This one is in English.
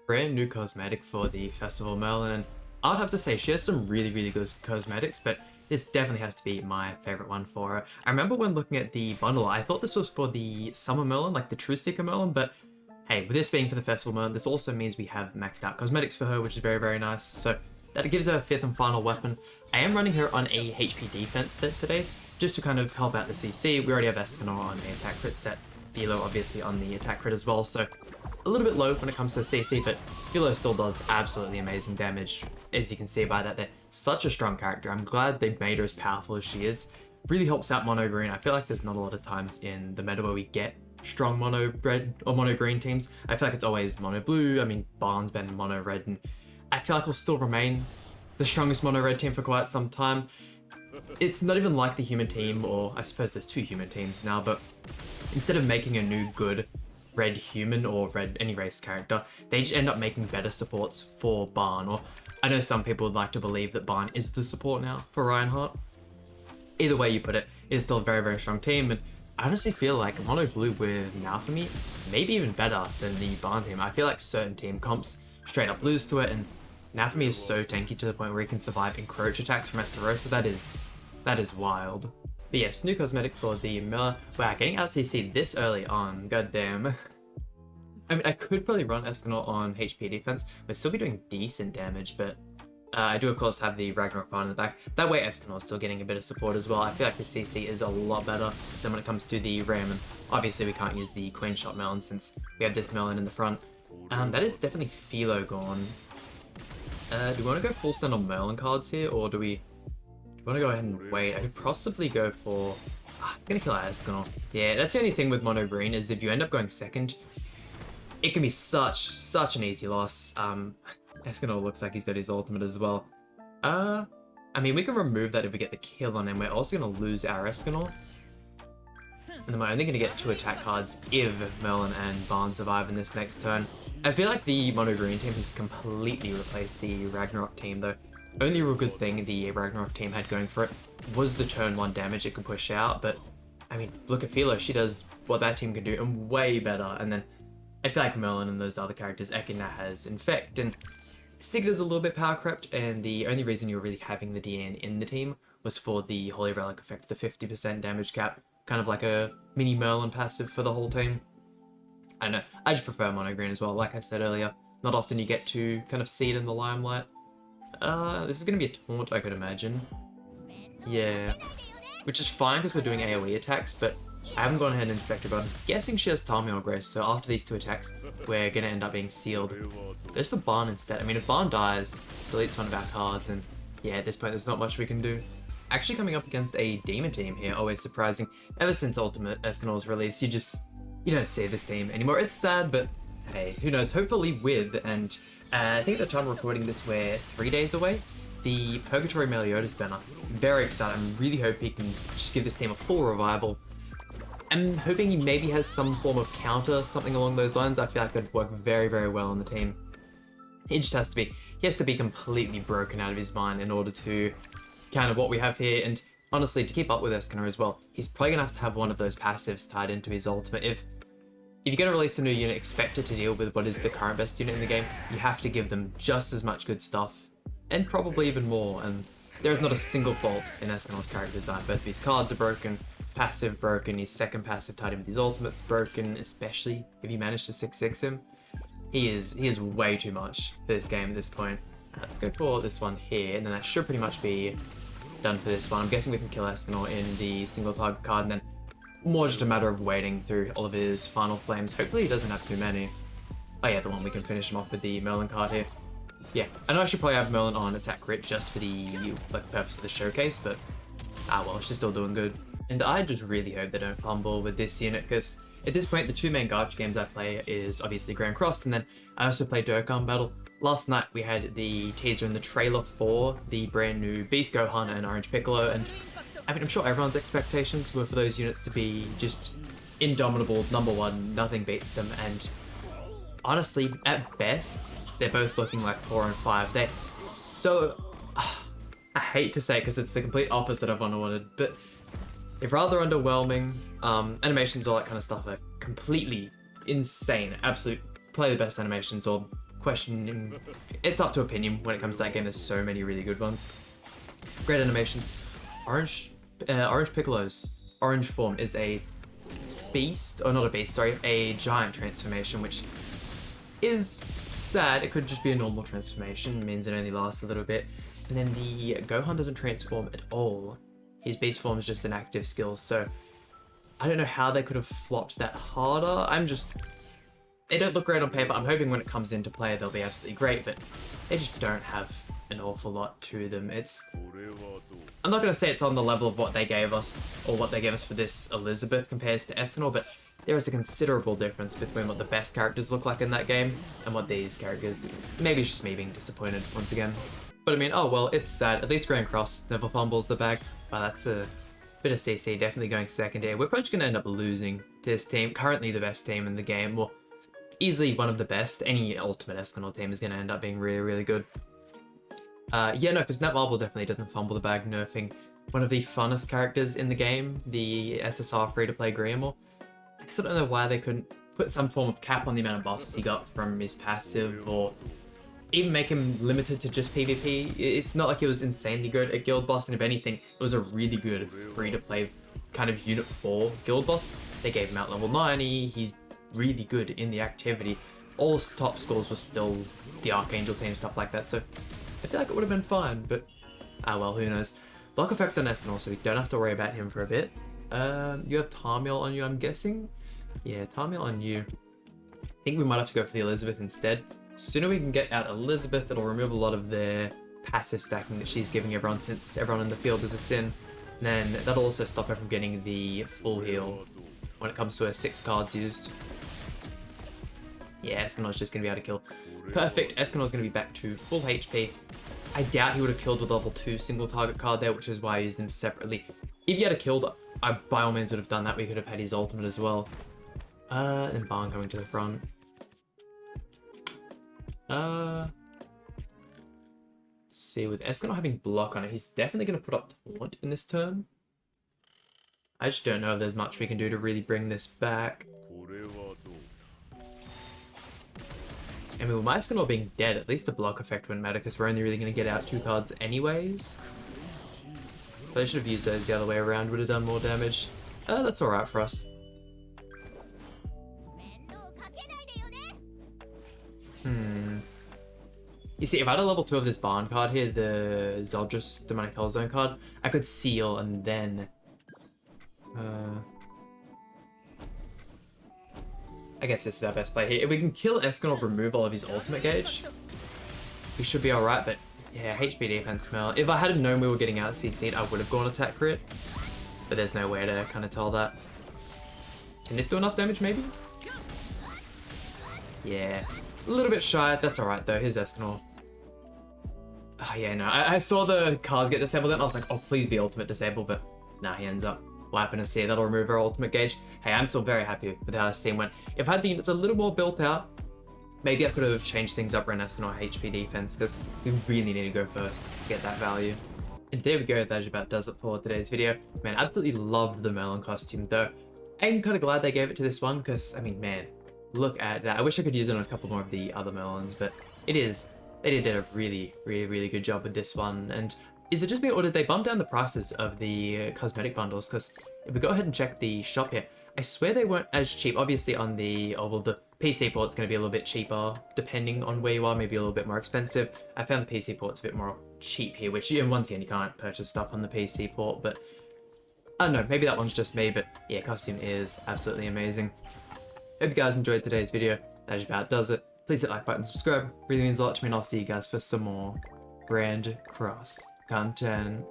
Brand new cosmetic for the festival, Merlin, and I would have to say she has some really good cosmetics, but this definitely has to be my favorite one for her. I remember when looking at the bundle, I thought this was for the summer Merlin, like the true sticker Merlin, but hey, with this being for the festival Merlin, this also means we have maxed out cosmetics for her, which is very nice. So that gives her a fifth and final weapon. I am running her on a HP defense set today, just to kind of help out the CC. We already have Eskimo on the attack crit set, Philo obviously on the attack crit as well, so a little bit low when it comes to CC, but Philo still does absolutely amazing damage, as you can see by that. They're such a strong character. I'm glad they made her as powerful as she is. Really helps out mono green. I feel like there's not a lot of times in the meta where we get strong mono red or mono green teams. I feel like it's always mono blue. I mean, Barn's been mono red, and I feel like he'll still remain the strongest mono red team for quite some time. It's not even like the human team, or I suppose there's two human teams now, but instead of making a new good red human or red any race character, they just end up making better supports for Barn. Or I know some people would like to believe that Barn is the support now for Reinhardt. Either way you put it, it is still a very strong team, and I honestly feel like mono blue with now for me, maybe even better than the Barn team. I feel like certain team comps straight up lose to it, and now for me is so tanky to the point where he can survive encroach attacks from Esterosa. That is wild. But yes, new cosmetic for the Miller. Wow, getting out CC this early on, goddamn. I mean, I could probably run Eskimo on HP defense, but still be doing decent damage, but I do of course have the Ragnarok Barn in the back. That way Eskimo is still getting a bit of support as well. I feel like the CC is a lot better than when it comes to the Ram, and obviously we can't use the Queen Shot Melon since we have this Melon in the front. That is definitely Philo gone. Do we want to go full send on Merlin cards here, or do we want to go ahead and wait? I could possibly go for... it's going to kill our Eskimo. Yeah, that's the only thing with mono green, is if you end up going second, it can be such an easy loss. Eskimo looks like he's got his ultimate as well. I mean, we can remove that if we get the kill on him. We're also going to lose our Eskimo. And then we're only going to get 2 attack cards if Merlin and Barn survive in this next turn. I feel like the mono green team has completely replaced the Ragnarok team though. Only real good thing the Ragnarok team had going for it was the turn 1 damage it could push out, but I mean, look at Philo, she does what that team can do and way better. And then I feel like Merlin and those other characters, Ekina has Infect, and Sigurdar's a little bit power crept, and the only reason you're really having the DN in the team was for the Holy Relic effect, the 50% damage cap, kind of like a mini Merlin passive for the whole team. I don't know, I just prefer mono green as well. Like I said earlier, not often you get to kind of see it in the limelight. This is going to be a taunt, I could imagine. Yeah, which is fine because we're doing AoE attacks, but I haven't gone ahead and inspected, but I'm guessing she has Tommy or Grace, so after these 2 attacks, we're going to end up being sealed. Goes for Barn instead. I mean, if Barn dies, deletes one of our cards, and yeah, at this point there's not much we can do. Actually coming up against a demon team here, always surprising. Ever since Ultimate Eskimo's release, you don't see this team anymore. It's sad, but hey, who knows, hopefully with, and I think at the time of recording this, we're 3 days away, the Purgatory Meliodas banner. Very excited. I'm really hoping he can just give this team a full revival. I'm hoping he maybe has some form of counter, something along those lines. I feel like that'd work very well on the team. He just has to be completely broken out of his mind in order to counter what we have here. And honestly, to keep up with Eskimo as well, he's probably gonna have to have one of those passives tied into his ultimate. If you're gonna release a new unit, expect it to deal with what is the current best unit in the game. You have to give them just as much good stuff, and probably even more. And there is not a single fault in Eskimo's character design. Both of his cards are broken, passive broken, his second passive tied in with his ultimate's broken, especially if you manage to 6-6 him. He is way too much for this game at this point. Let's go for this one here, and then that should pretty much be done for this one. I'm guessing we can kill Eskimo in the single target card, and then more just a matter of waiting through all of his final flames. Hopefully he doesn't have too many. Oh yeah, the one we can finish him off with the Merlin card here. Yeah, I know I should probably have Merlin on attack crit just for the purpose of the showcase, but well, she's still doing good. And I just really hope they don't fumble with this unit, because at this point the 2 main gacha games I play is obviously Grand Cross, and then I also play Dokkan Battle. Last night we had the teaser and the trailer for the brand new Beast Gohan and Orange Piccolo, and I mean, I'm sure everyone's expectations were for those units to be just indomitable, #1, nothing beats them, and honestly, at best, they're both looking like 4 and 5. They're so... I hate to say it because it's the complete opposite of what I wanted, but they're rather underwhelming. Animations, all that kind of stuff are completely insane. Absolute, probably the best animations, or questioning. It's up to opinion when it comes to that game. There's so many really good ones. Great animations. Orange Piccolo's orange form is a beast, or not a beast, sorry, a giant transformation, which is sad. It could just be a normal transformation. It means it only lasts a little bit. And then the Gohan doesn't transform at all. His beast form is just an active skill, so I don't know how they could have flopped that harder. They don't look great on paper. I'm hoping when it comes into play they'll be absolutely great, but they just don't have an awful lot to them. I'm not going to say it's on the level of what they gave us, or what they gave us for this Elizabeth compares to Eskimo, but there is a considerable difference between what the best characters look like in that game and what these characters do. Maybe it's just me being disappointed once again. But I mean, oh well, it's sad. At least Grand Cross never fumbles the bag. Wow, that's a bit of CC, definitely going second here. We're probably just going to end up losing to this team. Currently the best team in the game. Well, easily one of the best. Any Ultimate Eskimo team is going to end up being really, really good. Yeah, no, because NetMarble definitely doesn't fumble the bag, nerfing one of the funnest characters in the game, the SSR free-to-play Greymore. I still don't know why they couldn't put some form of cap on the amount of buffs he got from his passive, or even make him limited to just PvP. It's not like he was insanely good at Guild Boss, and if anything, it was a really good free-to-play kind of Unit 4 Guild Boss. They gave him out level 90, he's really good in the activity. All his top scores were still the Archangel team, stuff like that, so I feel like it would have been fine, but ah well, who knows. Block effect on Esnor, so we don't have to worry about him for a bit. You have Tarmiel on you, I'm guessing? Yeah, Tarmiel on you. I think we might have to go for the Elizabeth instead. Sooner we can get out Elizabeth, it'll remove a lot of their passive stacking that she's giving everyone, since everyone in the field is a Sin. And then that'll also stop her from getting the full heal when it comes to her 6 cards used. Yeah, Escanor's just going to be able to kill. Perfect, Escanor's going to be back to full HP. I doubt he would have killed with level 2 single target card there, which is why I used them separately. If he had killed, I by all means would have done that. We could have had his ultimate as well. And Barn coming to the front. Let's see, with Escanor having block on it, he's definitely going to put up Taunt in this turn. I just don't know if there's much we can do to really bring this back. I mean, with my Escanor being dead, at least the block effect wouldn't matter, because we're only really going to get out 2 cards anyways. But I should have used those the other way around, would have done more damage. That's alright for us. You see, if I had a level 2 of this Barn card here, the Zeldris Demonic Hellzone card, I could seal and then... I guess this is our best play here. If we can kill Escanor, remove all of his ultimate gauge, we should be alright, but yeah, HP defense Merl. If I had known we were getting out CC'd, I would have gone attack crit, but there's no way to kind of tell that. Can this do enough damage, maybe? Yeah, a little bit shy. That's alright though, here's Escanor. Oh yeah, no, I saw the cars get disabled and I was like, oh please be ultimate disabled, but nah, he ends up wiping us here. That'll remove our ultimate gauge. Hey, I'm still very happy with how this team went. If I had the units a little more built out, maybe I could have changed things up around Escanor HP defense, because we really need to go first to get that value. And there we go, that about does it for today's video. Man, absolutely loved the Merlin costume though. I'm kind of glad they gave it to this one, because, I mean, man, look at that. I wish I could use it on a couple more of the other Merlins, but they did a really, really, really good job with this one. And is it just me, or did they bump down the prices of the cosmetic bundles? Because if we go ahead and check the shop here, I swear they weren't as cheap. Obviously on the, oh well, the PC port's going to be a little bit cheaper depending on where you are, maybe a little bit more expensive. I found the PC port's a bit more cheap here, which once again, you can't purchase stuff on the PC port, but I don't know, maybe that one's just me, but yeah, costume is absolutely amazing. Hope you guys enjoyed today's video. That just about does it. Please hit like button, subscribe. Really means a lot to me, and I'll see you guys for some more Grand Cross content.